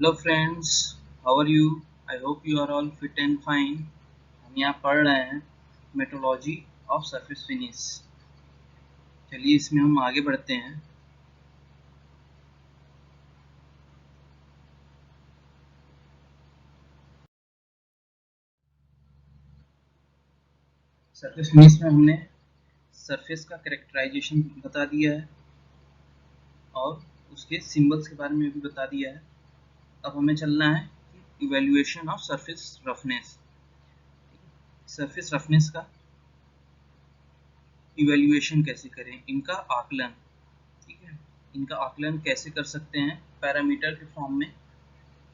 Hello friends, how are you? I hope you are all fit and fine. हम यहाँ पढ़ रहे हैं मेट्रोलॉजी ऑफ सरफेस फिनिश। चलिए इसमें हम आगे बढ़ते हैं। सरफेस फिनिश में हमने सरफेस का कैरेक्टराइजेशन बता दिया है और उसके सिंबल्स के बारे में भी बता दिया है। अब हमें चलना है evaluation of surface roughness. Surface roughness का इवेल्युएशन कैसे करें, इनका आकलन, ठीक है, इनका आकलन कैसे कर सकते हैं पैरामीटर के फॉर्म में,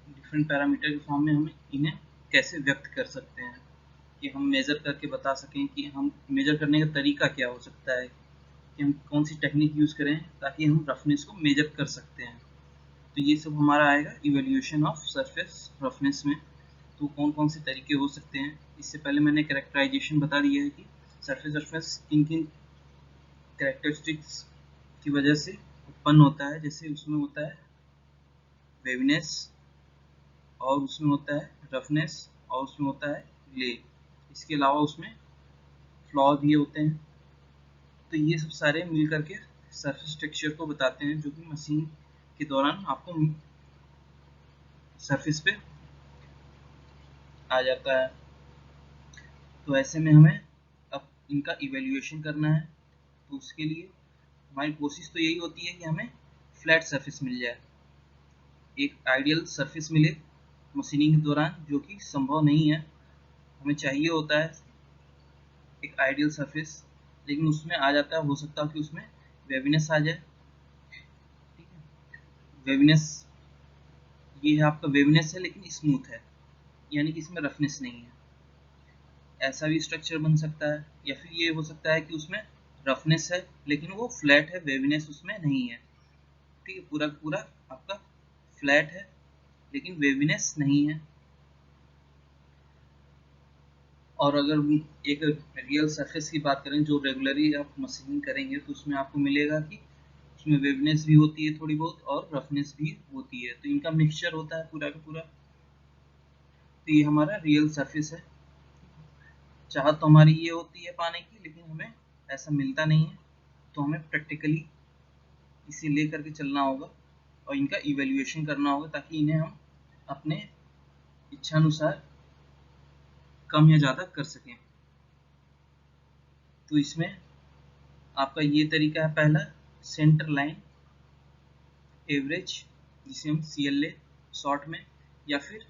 डिफरेंट पैरामीटर के फॉर्म में हम इन्हें कैसे व्यक्त कर सकते हैं कि हम मेज़र करके बता सकें कि हम मेज़र करने का तरीका क्या हो सकता है, कि हम कौन सी टेक्निक यूज़ करें ताकि हम रफनेस को मेज़र कर सकते हैं। तो ये सब हमारा आएगा इवेल्यूएशन ऑफ सरफेस रफनेस में। तो कौन कौन से तरीके हो सकते हैं, इससे पहले मैंने कैरेक्टराइजेशन बता दिया है कि सरफेस रफनेस किन किन कैरेक्टरिस्टिक्स की वजह से उत्पन्न होता है। जैसे उसमें होता है वेवनेस, और उसमें होता है रफनेस, और उसमें होता है ग्ले। इसके अलावा उसमें फ्लॉ भी होते हैं। तो ये सब सारे मिल करके सरफेस टेक्सचर को बताते हैं, जो कि मशीन के दौरान आपको सरफेस पे आ जाता है। तो ऐसे में हमें अब इनका इवेल्युएशन करना है। तो उसके लिए हमारी कोशिश तो यही होती है कि हमें फ्लैट सरफेस मिल जाए, एक आइडियल सरफेस मिले मशीनिंग के दौरान, जो कि संभव नहीं है। हमें चाहिए होता है एक आइडियल सरफेस, लेकिन उसमें आ जाता है, हो सकता है कि उसमें वेविनेस आ जाए। ठीक है, वेविनेस, ये है आपका वेविनेस है लेकिन स्मूथ है, यानी कि इसमें रफनेस नहीं है। ऐसा भी स्ट्रक्चर बन सकता है, या फिर ये हो सकता है कि उसमें रफनेस है लेकिन वो फ्लैट है, वेविनेस उसमें नहीं है। ठीक है, पूरा पूरा आपका फ्लैट है लेकिन वेविनेस नहीं है। और अगर एक रियल सरफेस की बात करें जो रेगुलरली आप मशीनिंग करेंगे, तो उसमें आपको मिलेगा कि उसमें वेवनेस भी होती है थोड़ी बहुत और रफनेस भी होती है, तो इनका मिक्सचर होता है पूरा का पूरा। तो ये हमारा रियल सरफेस है। चाहत तो हमारी ये होती है पाने की, लेकिन हमें ऐसा मिलता नहीं है। तो हमें प्रैक्टिकली इसे ले करके चलना होगा और इनका इवेल्युएशन करना होगा, ताकि इन्हें हम अपने इच्छानुसार कम या ज़्यादा कर सकें। तो इसमें आपका ये तरीका है पहला, सेंटर लाइन एवरेज, जिसे हम CLA शॉर्ट में, या फिर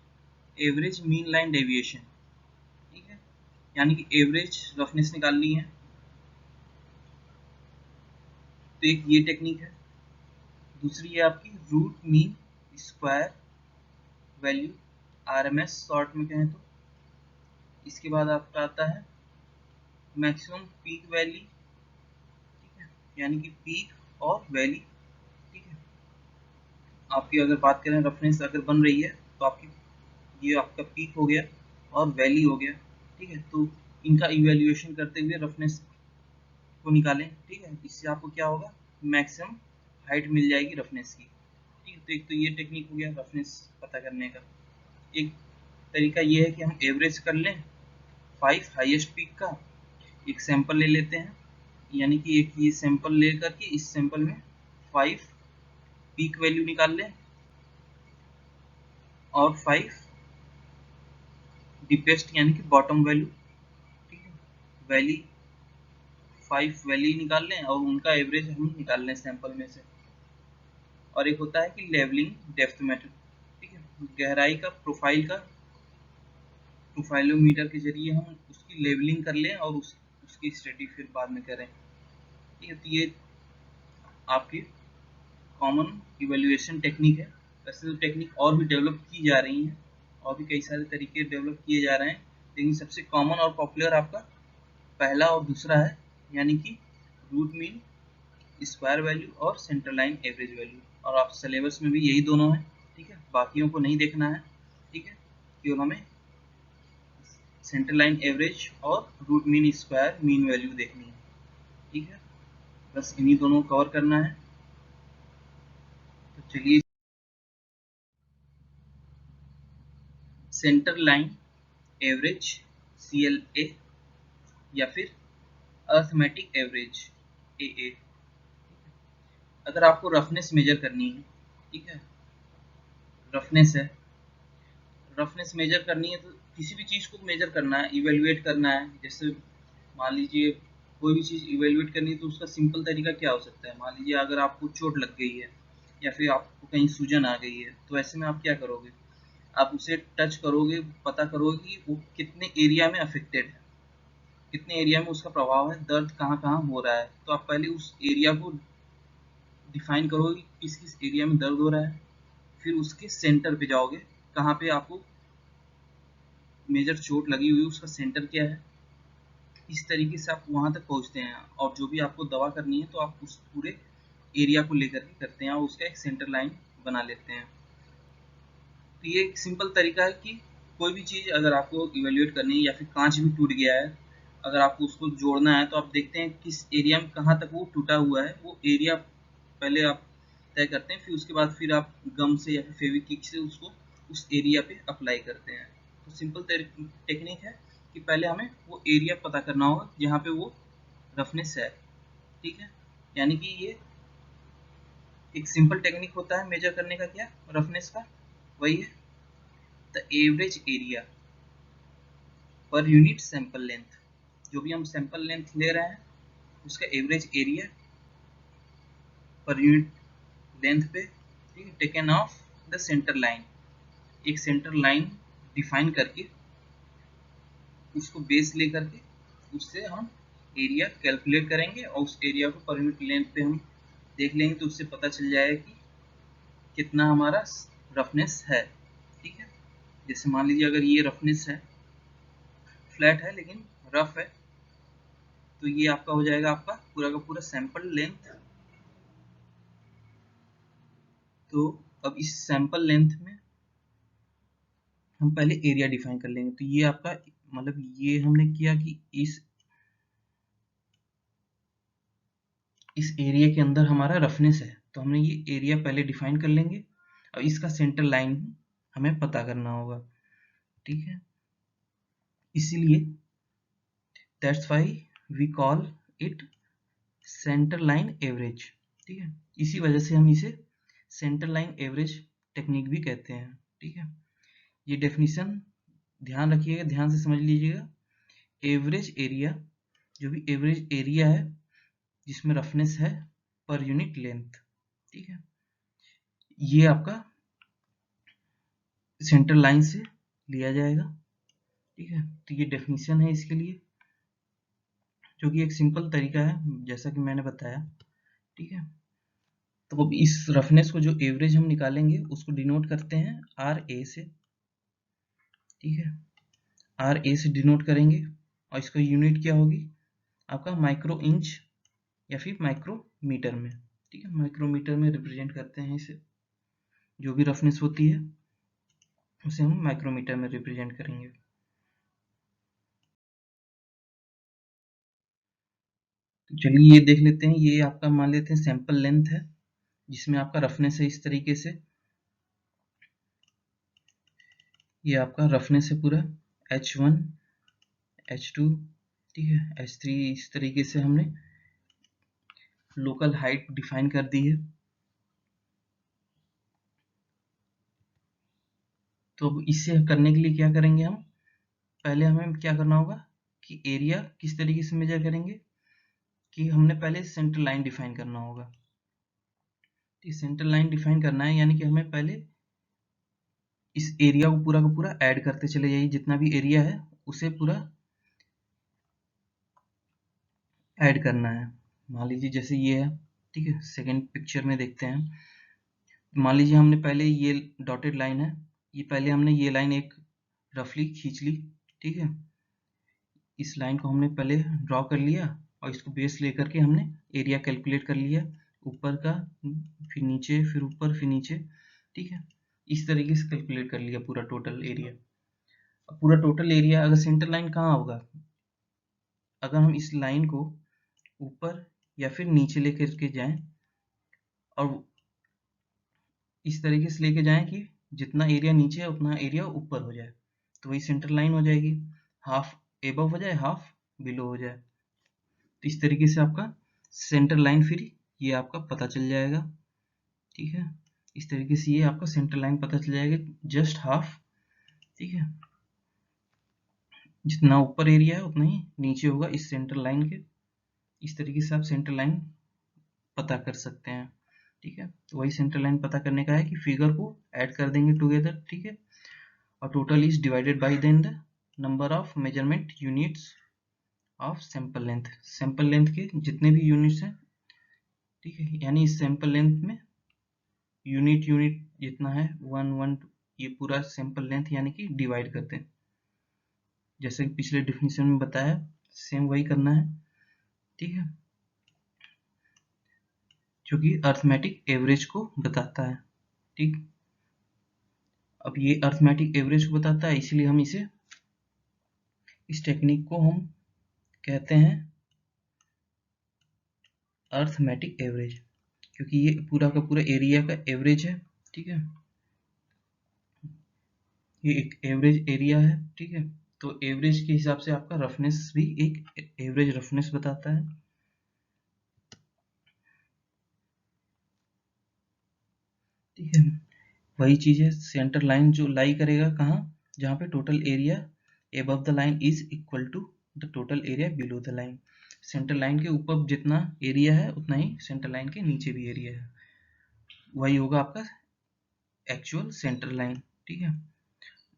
एवरेज मीन लाइन डेविएशन। ठीक है, यानी कि एवरेज रफनेस निकालनी है, तो एक ये टेक्निक है। दूसरी है आपकी root mean square value, RMS short में कहें तो। इसके बाद आपका आता है मैक्सिमम पीक वैली, ठीक है, यानी कि पीक और वैली। ठीक है, आपकी अगर बात करें रफनेस अगर बन रही है, तो आपकी ये आपका पीक हो गया और वैली हो गया। ठीक है, तो इनका इवेल्युएशन करते हुए रफनेस को निकालें। ठीक है, इससे आपको क्या होगा, मैक्सिमम हाइट मिल जाएगी रफनेस की। ठीक है, तो एक तो ये टेक्निक हो गया रफनेस पता करने का। एक तरीका ये है कि हम एवरेज कर लें 5 हाईएस्ट पीक का, एक सैंपल ले लेते हैं, यानी कि एक ये सैंपल ले करके इस सैंपल में 5 पीक वैल्यू निकाल लें और 5 डिपेस्ट यानी कि बॉटम वैल्यू। ठीक है, वैली 5 वैली निकाल लें और उनका एवरेज हम निकाल लें सैंपल में से। और एक होता है कि लेवलिंग डेप्थ मेथड। ठीक है, गहराई का प्रोफाइल का प्रोफाइलोमीटर के जरिए हम उसकी लेवलिंग कर लें और उसकी स्टडी फिर बाद में करें। ठीक है, तो ये आपकी कॉमन इवेल्युएशन टेक्निक है। वैसे तो टेक्निक और भी डेवलप की जा रही हैं, और भी कई सारे तरीके डेवलप किए जा रहे हैं, लेकिन सबसे कॉमन और पॉपुलर आपका पहला और दूसरा है, यानी कि रूट मीन स्क्वायर वैल्यू और सेंटर लाइन एवरेज वैल्यू। और आप सिलेबस में भी यही दोनों है। ठीक है, बाकियों को नहीं देखना है। ठीक है, केवल हमें सेंटर लाइन एवरेज और root mean square mean value देखनी है। ठीक है, बस इन्हीं दोनों को कवर करना है। तो चलिए, सेंटर लाइन एवरेज CLA या फिर अर्थमेटिक एवरेज AA। अगर आपको रफनेस मेजर करनी है, ठीक है, रफनेस है, रफनेस मेजर करनी है तो किसी भी चीज़ को मेजर करना है, इवेल्युएट करना है। जैसे मान लीजिए कोई भी चीज़ इवेल्युएट करनी है तो उसका सिंपल तरीका क्या हो सकता है। मान लीजिए अगर आपको चोट लग गई है या फिर आपको कहीं सूजन आ गई है, तो ऐसे में आप क्या करोगे, आप उसे टच करोगे, पता करोगे कि वो कितने एरिया में अफेक्टेड है, कितने एरिया में उसका प्रभाव है, दर्द कहाँ कहाँ हो रहा है। तो आप पहले उस एरिया को डिफाइन करोगे किस किस एरिया में दर्द हो रहा है, फिर उसके सेंटर पे जाओगे, कहाँ पे आपको मेजर चोट लगी हुई है, उसका सेंटर क्या है। इस तरीके से आप वहां तक पहुंचते हैं और जो भी आपको दवा करनी है तो आप उस पूरे एरिया को लेकर के करते हैं और उसका एक सेंटर लाइन बना लेते हैं। तो ये एक सिंपल तरीका है कि कोई भी चीज़ अगर आपको इवेल्युएट करनी है, या फिर कांच भी टूट गया है, अगर आपको उसको जोड़ना है तो आप देखते हैं किस एरिया में कहाँ तक वो टूटा हुआ है, वो एरिया पहले आप तय करते हैं, फिर उसके बाद फिर आप गम से या फिर फेविक्विक से उसको उस एरिया पे अप्लाई करते हैं। तो सिंपल टेक्निक है कि पहले हमें वो एरिया पता करना होगा जहाँ पे वो रफनेस है, ठीक है। यानी कि ये एक सिंपल टेक्निक होता है मेजर करने का, क्या रफनेस का, वही है the average area per unit sample length. जो भी हम सैंपल लेंथ ले रहे हैं उसका average area per unit length पे, ठीक है, taken of the centre line. एक सेंटर लाइन डिफाइन करके उसको बेस ले करके उससे हम एरिया कैलकुलेट करेंगे और उस एरिया को पर यूनिट लेंथ पे हम देख लेंगे, तो उससे पता चल जाएगा कि कितना हमारा रफनेस है, ठीक है। जैसे मान लीजिए अगर ये रफनेस है, फ्लैट है लेकिन रफ है, तो ये आपका हो जाएगा आपका पूरा का पूरा सैंपल लेंथ। तो अब इस सैंपल लेंथ में हम पहले एरिया डिफाइन कर लेंगे। तो ये आपका मतलब ये हमने किया कि इस एरिया के अंदर हमारा रफनेस है, तो हमने ये एरिया पहले डिफाइन कर लेंगे। अब इसका सेंटर लाइन हमें पता करना होगा, ठीक है। इसीलिए that's why we call it centre line average, ठीक है। इसी वजह से हम इसे सेंटर लाइन एवरेज टेक्निक भी कहते हैं, ठीक है। ये डेफिनेशन ध्यान रखिएगा, ध्यान से समझ लीजिएगा। एवरेज एरिया, जो भी एवरेज एरिया है जिसमें रफनेस है पर यूनिट लेंथ, ठीक है, ये आपका सेंटर लाइन से लिया जाएगा, ठीक है। तो ये डेफिनेशन है इसके लिए, जो कि एक सिंपल तरीका है जैसा कि मैंने बताया, ठीक है। तो अब इस रफनेस को जो एवरेज हम निकालेंगे उसको डिनोट करते हैं RA से, ठीक है। RA से डिनोट करेंगे और इसका यूनिट क्या होगी आपका माइक्रो इंच या फिर माइक्रोमीटर में, ठीक है। माइक्रोमीटर में रिप्रेजेंट करते हैं इसे, जो भी रफनेस होती है उसे हम माइक्रोमीटर में रिप्रेजेंट करेंगे। तो चलिए ये देख लेते हैं, ये आपका मान लेते हैं सैंपल लेंथ है जिसमें आपका रफनेस है इस तरीके से। ये आपका रफनेस है पूरा H1 H2, ठीक है, H3। इस तरीके से हमने लोकल हाइट डिफाइन कर दी है। तो अब इसे करने के लिए क्या करेंगे हम, पहले हमें क्या करना होगा कि एरिया किस तरीके से मेजर करेंगे कि हमने पहले सेंटर लाइन डिफाइन करना होगा। सेंटर लाइन डिफाइन करना है यानी कि हमें पहले इस एरिया को पूरा का पूरा ऐड करते चले जाइए, जितना भी एरिया है उसे पूरा ऐड करना है। मान लीजिए जैसे ये है, ठीक है, सेकंड पिक्चर में देखते हैं। मान लीजिए हमने पहले ये डॉटेड लाइन है, ये पहले हमने ये लाइन एक रफली खींच ली, ठीक है। इस लाइन को हमने पहले ड्रॉ कर लिया और इसको बेस लेकर के हमने एरिया कैलकुलेट कर लिया, ऊपर का फिर नीचे फिर ऊपर फिर नीचे, ठीक है। इस तरीके से कैलकुलेट कर लिया पूरा टोटल एरिया। अब पूरा टोटल एरिया अगर सेंटर लाइन कहाँ होगा, अगर हम इस लाइन को ऊपर या फिर नीचे लेकर के जाएं और इस तरीके से लेके जाएं कि जितना एरिया नीचे है उतना एरिया ऊपर हो जाए, तो वही सेंटर लाइन हो जाएगी, हाफ एबव हो जाए हाफ बिलो हो जाए। तो इस तरीके से आपका सेंटर लाइन फिर ये आपका पता चल जाएगा, ठीक है। इस तरीके से ये आपका सेंटर लाइन पता चल जाएगा, जस्ट हाफ, ठीक है। जितना ऊपर एरिया है उतना ही नीचे होगा इस सेंटर लाइन के। इस तरीके से आप सेंटर लाइन पता कर सकते हैं, ठीक है। तो वही सेंटर लाइन पता करने का है कि फिगर को ऐड कर देंगे टुगेदर, ठीक है। और total is divided by then the number of measurement units of sample length. Sample length के जितने भी यूनिट्स हैं, ठीक है, यानी इस सैंपल लेंथ में यूनिट जितना है 1 1 2, ये पूरा सैंपल लेंथ यानी कि डिवाइड करते हैं, जैसे कि पिछले डेफिनेशन में बताया, सेम वही करना है, ठीक है, जो कि अर्थमेटिक एवरेज को बताता है, ठीक। अब ये अर्थमेटिक एवरेज को बताता है, इसलिए हम इस टेक्निक को हम कहते हैं अर्थमेटिक एवरेज, क्योंकि ये पूरा का पूरा एरिया का एवरेज है, ठीक है। ये एक एवरेज एरिया है, ठीक है। तो एवरेज के हिसाब से आपका रफनेस भी एक एवरेज रफनेस बताता है, ठीक है। वही चीज है, सेंटर लाइन जो लाई करेगा कहाँ, जहाँ पे total area above the line is equal to the total area below the line. Centre line के ऊपर जितना एरिया है उतना ही सेंटर लाइन के नीचे भी एरिया है, वही होगा आपका एक्चुअल सेंटर लाइन, ठीक है।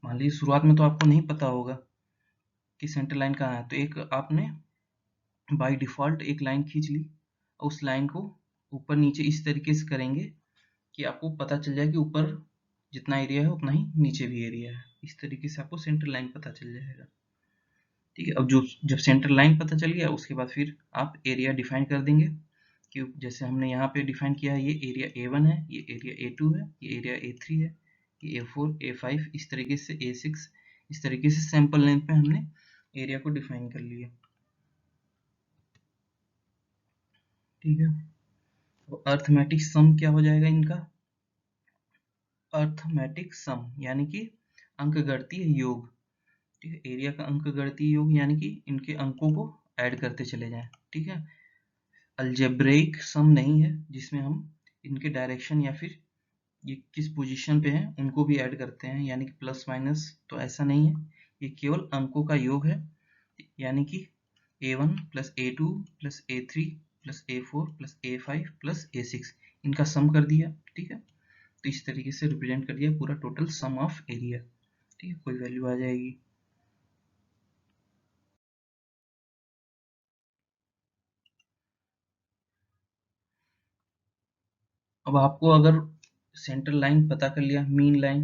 मान लीजिए शुरुआत में तो आपको नहीं पता होगा कि सेंटर लाइन कहाँ है, तो एक आपने बाय डिफॉल्ट एक लाइन खींच ली, उस लाइन को ऊपर नीचे इस तरीके से करेंगे कि आपको पता चल जाए कि ऊपर जितना एरिया है उतना ही नीचे भी एरिया है। इस तरीके से आपको सेंटर लाइन पता चल जाएगा, ठीक है। अब जब सेंटर लाइन पता चल गया, उसके बाद फिर आप एरिया डिफाइन कर देंगे कि जैसे हमने यहाँ पे डिफाइन किया है, ये एरिया A1 है, ये एरिया A2 है, ये एरिया A3 है, ये A4 A5, इस तरीके से A6, इस तरीके से सैंपल लेंथ में हमने एरिया को डिफाइन कर लिया, ठीक है। तो अर्थमेटिक सम क्या हो जाएगा इनका, अर्थमेटिक सम यानी कि अंकगणितीय योग, ठीक है। एरिया का अंकगणितीय योग यानी कि इनके अंकों को ऐड करते चले जाएं, ठीक है। अलजेब्रिक सम नहीं है जिसमें हम इनके डायरेक्शन या फिर ये किस पोजीशन पे हैं उनको भी ऐड करते हैं, यानी कि प्लस माइनस, तो ऐसा नहीं है। ये केवल अंकों का योग है, यानी कि A1 plus A2 plus A3 plus A4 plus A5 plus A6 इनका सम कर दिया, ठीक है। तो इस तरीके से रिप्रेजेंट कर दिया पूरा टोटल सम ऑफ एरिया, ठीक है। कोई वैल्यू आ जाएगी। अब आपको अगर सेंटर लाइन पता कर लिया, मीन लाइन,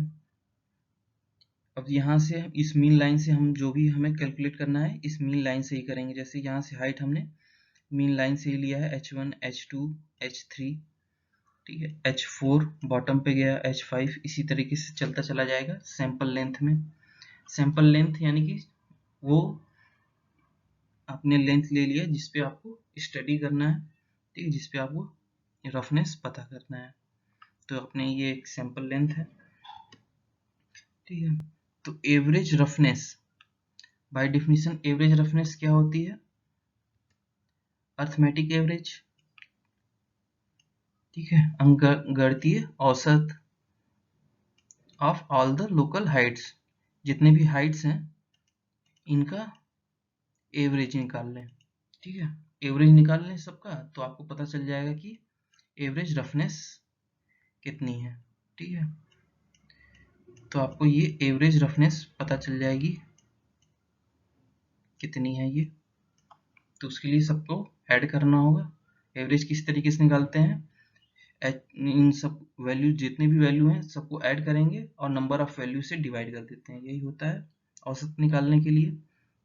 अब यहाँ से इस मीन लाइन से हम जो भी हमें कैलकुलेट करना है इस मीन लाइन से ही करेंगे। जैसे यहाँ से हाइट हमने मीन लाइन से ही लिया है H1 H2 H3, ठीक है। H4 बॉटम पे गया, H5 इसी तरीके से चलता चला जाएगा सैंपल लेंथ में। सैंपल लेंथ यानी कि वो आपने लेंथ ले लिया जिसपे आपको स्टडी करना है, ठीक है, जिसपे आपको रफनेस पता करना है। तो अपने ये एक सैंपल लेंथ है, ठीक है। तो average roughness, by definition average roughness क्या होती है, अर्थमेटिक एवरेज, ठीक है, अंकगणितीय औसत of all the local Heights, जितने भी हाइट्स हैं इनका एवरेज निकाल लें, ठीक है। एवरेज निकाल लें सबका, तो आपको पता चल जाएगा कि एवरेज रफनेस कितनी है, ठीक है। तो आपको ये एवरेज रफनेस पता चल जाएगी कितनी है ये, तो उसके लिए सबको ऐड करना होगा। एवरेज किस तरीके से निकालते हैं, इन सब वैल्यू जितने भी वैल्यू हैं सबको ऐड करेंगे और नंबर ऑफ वैल्यू से डिवाइड कर देते हैं, यही होता है औसत निकालने के लिए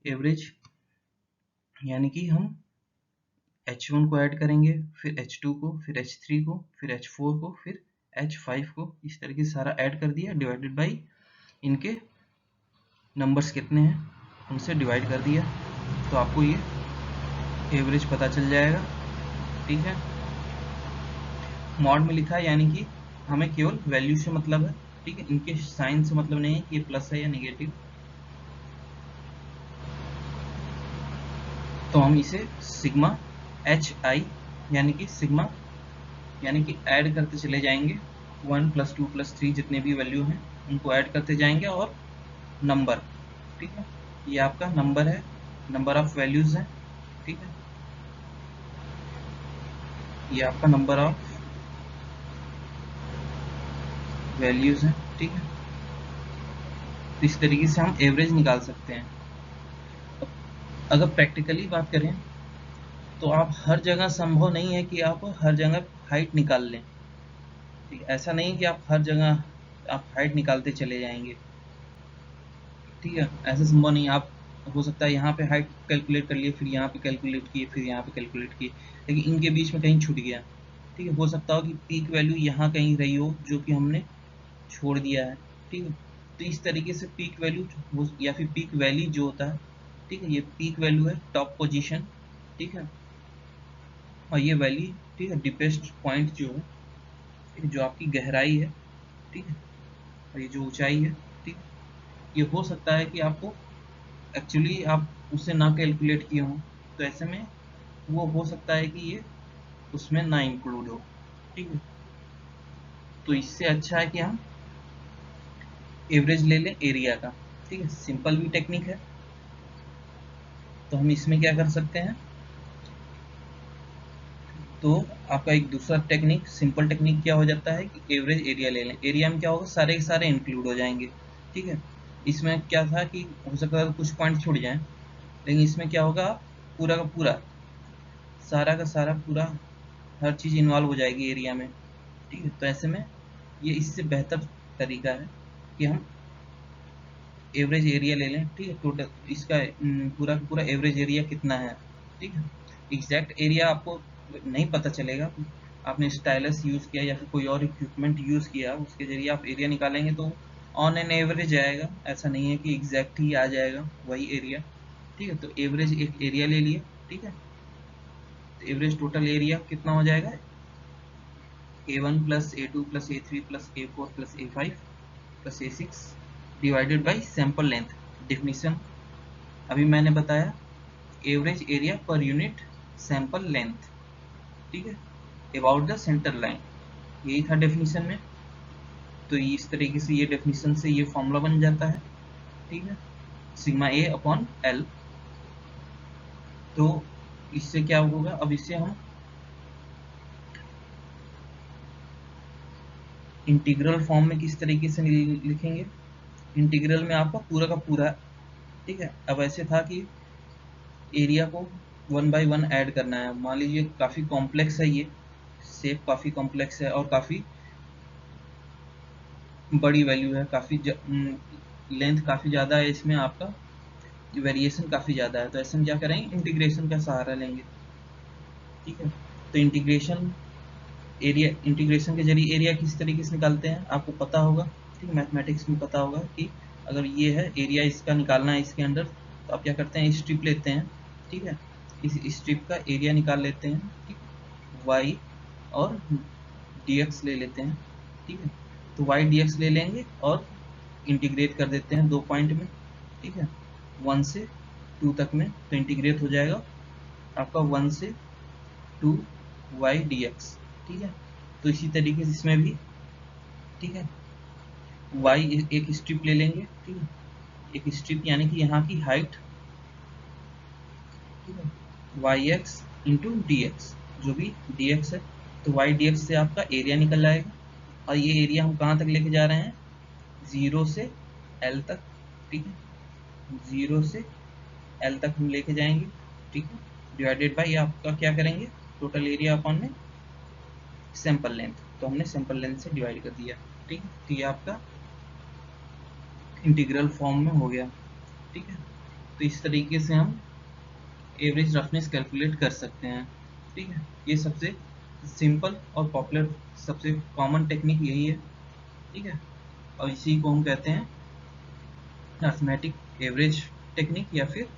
एवरेज। यानी कि हम H1 को ऐड करेंगे, फिर H2 को, फिर H3 को, फिर H4 को, फिर H5 को, इस तरीके से सारा ऐड कर दिया, डिवाइडेड बाई इनके नंबर्स कितने हैं उनसे डिवाइड कर दिया, तो आपको ये एवरेज पता चल जाएगा, ठीक है। मॉड में लिखा है यानी कि हमें केवल वैल्यू से मतलब है, ठीक है, इनके साइन से मतलब नहीं है कि ये प्लस है या नेगेटिव, तो हम इसे सिग्मा एच आई यानी कि सिग्मा यानी कि ऐड करते चले जाएंगे 1 + 2 + 3 जितने भी वैल्यू हैं उनको ऐड करते जाएंगे और नंबर, ठीक है, ये आपका नंबर है, नंबर ऑफ वैल्यूज है, ठीक है, ये आपका नंबर ऑफ वैल्यूज है, ठीक है। तो इस तरीके से हम एवरेज निकाल सकते हैं। अगर प्रैक्टिकली बात करें तो आप हर जगह संभव नहीं है कि आप हर जगह हाइट निकाल लें, ठीक, ऐसा नहीं कि आप हर जगह आप हाइट निकालते चले जाएंगे, ठीक है, ऐसा संभव नहीं। आप हो सकता है यहाँ पे हाइट कैलकुलेट कर लिए, फिर यहाँ पे कैलकुलेट किए, फिर यहाँ पे कैलकुलेट किए, लेकिन इनके बीच में कहीं छूट गया, ठीक है। हो सकता हो कि पीक वैल्यू यहाँ कहीं रही हो जो कि हमने छोड़ दिया है, ठीक है। तो इस तरीके से पीक वैल्यू या फिर पीक वैली जो होता है, ठीक है, ये पीक वैल्यू है, टॉप पोजीशन, ठीक है, और ये वैली, ठीक है, डीपेस्ट पॉइंट जो है, ठीक है, जो आपकी गहराई है, ठीक है, और ये जो ऊंचाई है, ठीक है, ये हो सकता है कि आपको एक्चुअली आप उसे ना कैलकुलेट किए हों, तो ऐसे में वो हो सकता है कि ये उसमें ना इंक्लूड हो, ठीक है। तो इससे अच्छा है कि हम एवरेज ले लें एरिया का, ठीक है, सिंपल भी टेक्निक है। तो हम इसमें क्या कर सकते हैं, तो आपका एक दूसरा टेक्निक, सिंपल टेक्निक क्या हो जाता है कि एवरेज एरिया ले लें। एरिया में क्या होगा, सारे के सारे इंक्लूड हो जाएंगे, ठीक है। इसमें क्या था कि हो सकता है कुछ पॉइंट छूट जाएं, लेकिन इसमें क्या होगा, पूरा का पूरा, सारा का सारा पूरा हर चीज़ इन्वॉल्व हो जाएगी एरिया में, ठीक है। तो ऐसे में ये इससे बेहतर तरीका है कि हम एवरेज एरिया ले लें, ठीक है। टोटल इसका पूरा का पूरा एवरेज एरिया कितना है, ठीक है। एग्जैक्ट एरिया आपको नहीं पता चलेगा, आपने स्टाइलस यूज़ किया या फिर कोई और इक्विपमेंट यूज़ किया, उसके जरिए आप एरिया निकालेंगे तो ऑन एन एवरेज आएगा, ऐसा नहीं है कि एग्जैक्ट ही आ जाएगा वही एरिया, ठीक है। तो एवरेज एक एरिया ले लिया, ठीक है। तो एवरेज टोटल एरिया कितना हो जाएगा, A1 + A2 + A3 + A4 + A5 + A6 divided by sample length. Definition अभी मैंने बताया, average area per unit sample length, ठीक है, अबाउट द सेंटर लाइन, यही था डेफिनेशन में। तो इस तरीके से ये डेफिनेशन से ये फॉर्मूला बन जाता है, ठीक है, सिग्मा A/L। तो इससे क्या होगा, अब इससे हम इंटीग्रल फॉर्म में किस तरीके से लिखेंगे। इंटीग्रल में आपका पूरा का पूरा, ठीक है। अब ऐसे था कि एरिया को 1 बाई 1 ऐड करना है, मान लीजिए काफ़ी कॉम्प्लेक्स है, ये शेप काफ़ी कॉम्प्लेक्स है और काफ़ी बड़ी वैल्यू है, काफ़ी लेंथ काफ़ी ज़्यादा है, इसमें आपका वेरिएशन काफ़ी ज़्यादा है। तो ऐसे में क्या करेंगे, इंटीग्रेशन का सहारा लेंगे, ठीक है। तो इंटीग्रेशन के जरिए एरिया किस तरीके से निकालते हैं आपको पता होगा, ठीक है, मैथमेटिक्स में पता होगा कि अगर ये है एरिया, इसका निकालना है इसके अंदर, तो आप क्या करते हैं, स्ट्रिप लेते हैं, ठीक है, इस स्ट्रिप का एरिया निकाल लेते हैं, ठीक, वाई और dx ले लेते हैं, ठीक है। तो y dx ले लेंगे और इंटीग्रेट कर देते हैं 2 पॉइंट में, ठीक है, 1 से 2 तक में, तो इंटीग्रेट हो जाएगा आपका 1 से 2 y dx, ठीक है। तो इसी तरीके से इसमें भी, ठीक है, y एक स्ट्रिप ले लेंगे, ठीक है, एक स्ट्रिप यानी कि यहाँ की हाइट, ठीक है, Y X into D X, जो भी dx है, तो y dx से आपका एरिया निकल आएगा। और ये एरिया हम कहाँ तक लेके जा रहे हैं, 0 से L तक, ठीक है, 0 से L तक हम लेके जाएंगे, ठीक है, डिवाइडेड बाई आपका क्या करेंगे, टोटल एरिया अपॉन में सैंपल लेंथ, तो हमने सैंपल लेंथ से डिवाइड कर दिया, ठीक है। तो ये आपका इंटीग्रल फॉर्म में हो गया, ठीक है। तो इस तरीके से हम एवरेज रफनेस कैलकुलेट कर सकते हैं, ठीक है। ये सबसे सिंपल और पॉपुलर, सबसे कॉमन टेक्निक यही है, ठीक है, और इसी को हम कहते हैं अर्थमेटिक एवरेज टेक्निक या फिर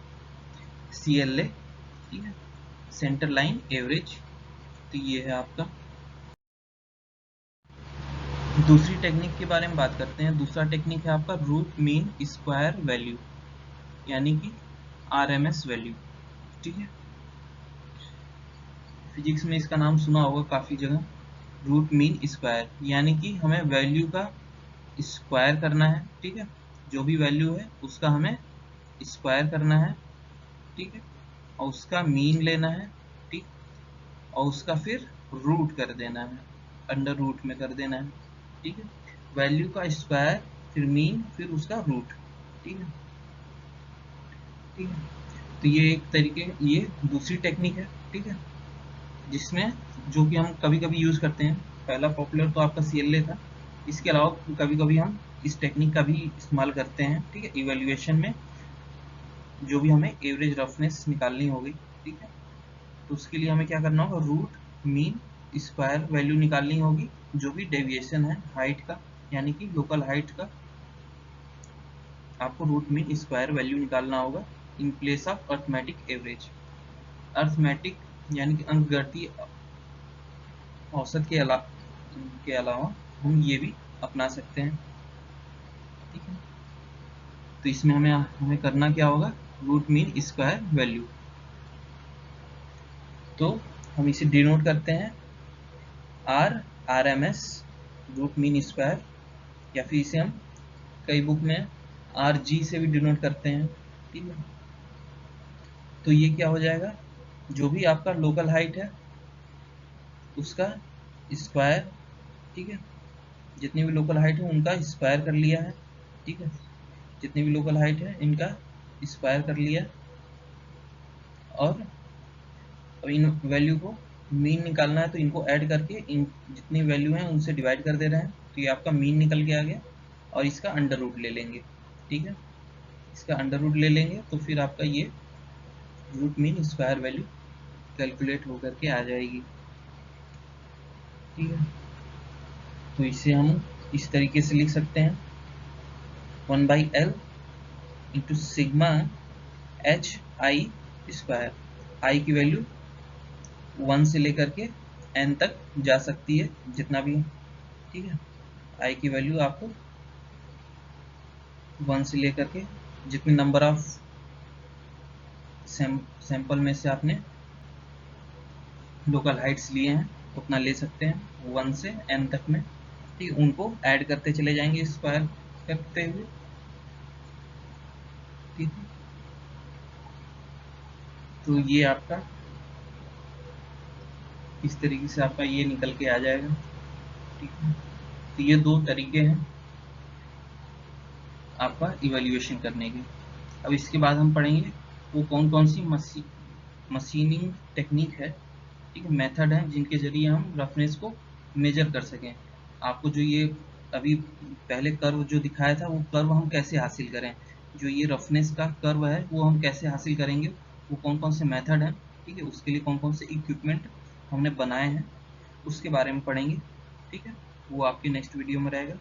CLA, ठीक है, सेंटर लाइन एवरेज। तो ये है आपका। दूसरी टेक्निक के बारे में बात करते हैं। दूसरा टेक्निक है आपका रूट मीन स्क्वायर वैल्यू, यानी कि RMS वैल्यू, ठीक है। फिजिक्स में इसका नाम सुना होगा काफ़ी जगह, रूट मीन स्क्वायर, यानी कि हमें वैल्यू का स्क्वायर करना है, ठीक है, जो भी वैल्यू है उसका हमें स्क्वायर करना है, ठीक है, और उसका मीन लेना है, ठीक, और उसका फिर रूट कर देना है, अंडर रूट में कर देना है, ठीक है, वैल्यू का स्क्वायर फिर मीन फिर उसका रूट, ठीक है, ठीक है। तो ये एक तरीके, ये दूसरी टेक्निक है, ठीक है, जिसमें जो कि हम कभी कभी यूज़ करते हैं। पहला पॉपुलर तो आपका CLA था, इसके अलावा कभी कभी हम इस टेक्निक का भी इस्तेमाल करते हैं, ठीक है, इवेल्युएशन में, जो भी हमें एवरेज रफनेस निकालनी होगी, ठीक है, तो उसके लिए हमें क्या करना होगा, रूट मीन स्क्वायर वैल्यू निकालनी होगी, जो भी डेविएशन है हाइट का, यानी कि लोकल हाइट का, आपको रूट मीन स्क्वायर वैल्यू निकालना होगा in place of arithmetic average. Arithmetic यानी कि अंकगणितीय औसत के अलावा हम ये भी अपना सकते हैं, ठीक है। तो इसमें हमें करना क्या होगा, रूट मीन स्क्वायर वैल्यू, तो हम इसे डिनोट करते हैं RMS रूट मीन स्क्वायर, या फिर इसे हम कई बुक में RG से भी डिनोट करते हैं, ठीक है। तो ये क्या हो जाएगा, जो भी आपका लोकल हाइट है उसका स्क्वायर, ठीक है, जितनी भी लोकल हाइट है उनका स्क्वायर कर लिया है, ठीक है, जितनी भी लोकल हाइट है इनका स्क्वायर कर लिया, और अब इन वैल्यू को मीन निकालना है तो इनको ऐड करके इन जितनी वैल्यू है उनसे डिवाइड कर दे रहे हैं, तो ये आपका मीन निकल के आ गया, और इसका अंडर रूट ले लेंगे, ठीक है, इसका अंडर रूट ले लेंगे तो फिर आपका ये root mean square value calculate होकर के आ जाएगी, ठीक है। तो इसे हम इस तरीके से लिख सकते हैं, 1/L into sigma HI square, I की वैल्यू 1 से लेकर के n तक जा सकती है, जितना भी, ठीक है, आई की वैल्यू आपको 1 से लेकर के जितने नंबर ऑफ सैंपल में से आपने लोकल हाइट्स लिए हैं उतना ले सकते हैं, 1 से n तक में, ठीक है, उनको ऐड करते चले जाएंगे स्क्वायर करते हुए, ठीक है। तो ये आपका इस तरीके से आपका ये निकल के आ जाएगा, ठीक है। तो ये दो तरीके हैं आपका इवैल्यूएशन करने के। अब इसके बाद हम पढ़ेंगे वो कौन कौन सी मशीनिंग टेक्निक है, ठीक है, मेथड है, जिनके जरिए हम रफनेस को मेजर कर सकें। आपको जो ये अभी पहले कर्व जो दिखाया था, वो कर्व हम कैसे हासिल करें, जो ये रफनेस का कर्व है वो हम कैसे हासिल करेंगे, वो कौन कौन से मेथड हैं, ठीक है, उसके लिए कौन कौन से इक्विपमेंट हमने बनाए हैं, उसके बारे में पढ़ेंगे, ठीक है। वो आपके नेक्स्ट वीडियो में रहेगा।